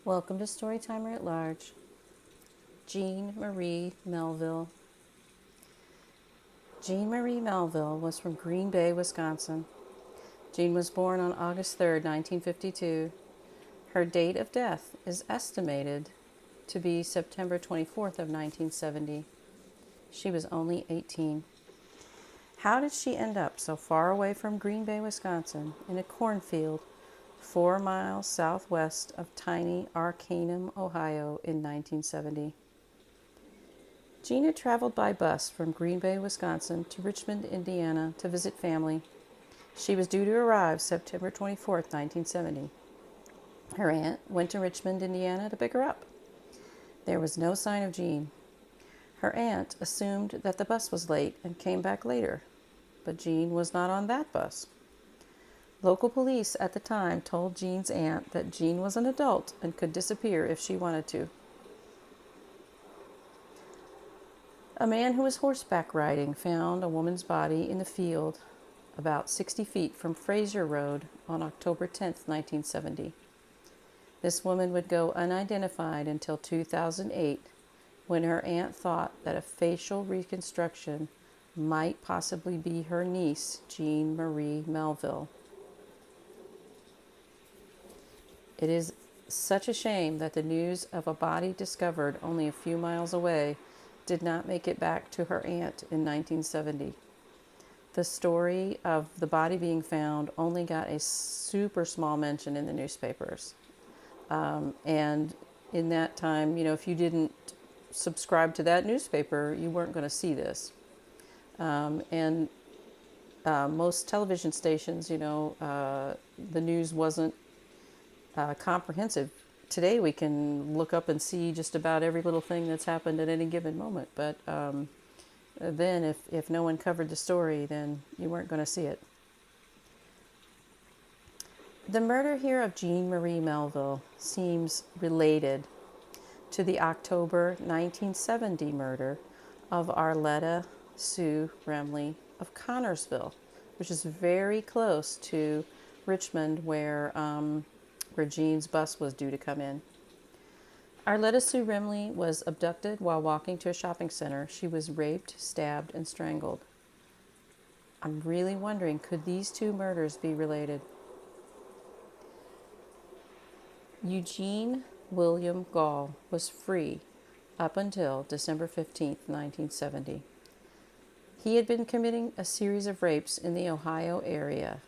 Welcome to Storytimer at Large. Jeanne Marie Melville. Jeanne Marie Melville was from Green Bay, Wisconsin. Jeanne was born on August 3rd, 1952. Her date of death is estimated to be September 24th of 1970. She was only 18. How did she end up so far away from Green Bay, Wisconsin, in a cornfield 4 miles southwest of tiny Arcanum, Ohio in 1970? Jeanne had traveled by bus from Green Bay, Wisconsin to Richmond, Indiana to visit family. She was due to arrive September 24th, 1970. Her aunt went to Richmond, Indiana to pick her up. There was no sign of Jeanne. Her aunt assumed that the bus was late and came back later, but Jeanne was not on that bus. Local police at the time told Jeanne's aunt that Jeanne was an adult and could disappear if she wanted to. A man who was horseback riding found a woman's body in the field about 60 feet from Fraser Road on October 10th, 1970. This woman would go unidentified until 2008, when her aunt thought that a facial reconstruction might possibly be her niece, Jeanne Marie Melville. It is such a shame that the news of a body discovered only a few miles away did not make it back to her aunt in 1970. The story of the body being found only got a super small mention in the newspapers. And in that time, if you didn't subscribe to that newspaper, you weren't going to see this. And most television stations, the news wasn't comprehensive. Today we can look up and see just about every little thing that's happened at any given moment. But then if no one covered the story, then you weren't going to see it. The murder here of Jeanne Marie Melville seems related to the October 1970 murder of Arletta Sue Remley of Connorsville, which is very close to Richmond, where Jeanne's bus was due to come in. Arletta Sue Remley was abducted while walking to a shopping center. She was raped, stabbed, and strangled. I'm really wondering, could these two murders be related? Eugene William Gall was free up until December 15, 1970. He had been committing a series of rapes in the Ohio area,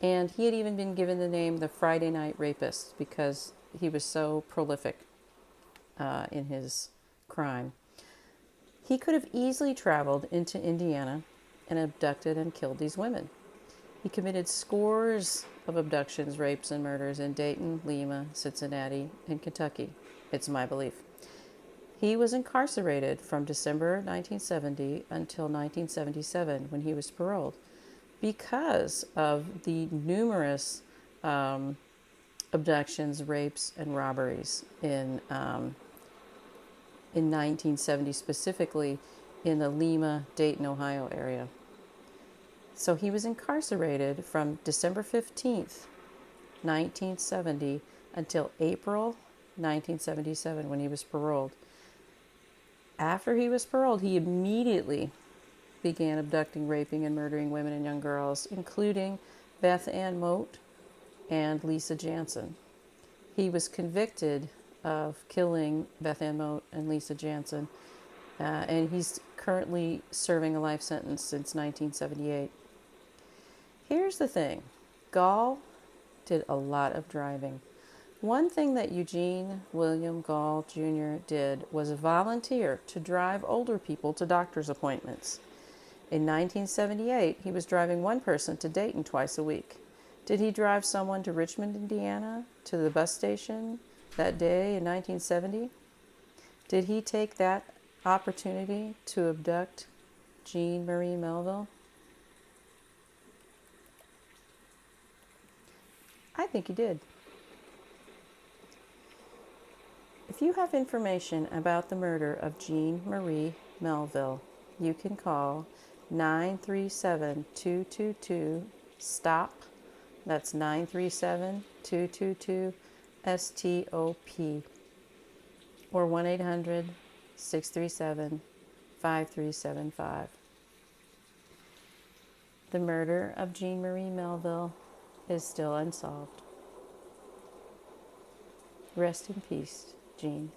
and he had even been given the name the Friday Night Rapist because he was so prolific in his crime. He could have easily traveled into Indiana and abducted and killed these women. He committed scores of abductions, rapes, and murders in Dayton, Lima, Cincinnati, and Kentucky. It's my belief. He was incarcerated from December 1970 until 1977 when he was paroled because of the numerous abductions, rapes, and robberies in 1970, specifically in the Lima, Dayton, Ohio area. So he was incarcerated from December 15th, 1970 until April 1977 when he was paroled. After he was paroled, he immediately began abducting, raping, and murdering women and young girls, including Beth Ann Moat and Lisa Jansen. He was convicted of killing Beth Ann Moat and Lisa Jansen, and he's currently serving a life sentence since 1978. Here's the thing. Gall did a lot of driving. One thing that Eugene William Gall Jr. did was volunteer to drive older people to doctor's appointments. In 1978, he was driving one person to Dayton twice a week. Did he drive someone to Richmond, Indiana, to the bus station that day in 1970? Did he take that opportunity to abduct Jeanne Marie Melville? I think he did. If you have information about the murder of Jeanne Marie Melville, you can call 937-222-STOP. That's 937-222-9799. STOP, or 1-800-637-5375. The murder of Jeanne Marie Melville is still unsolved. Rest in peace, Jeanne.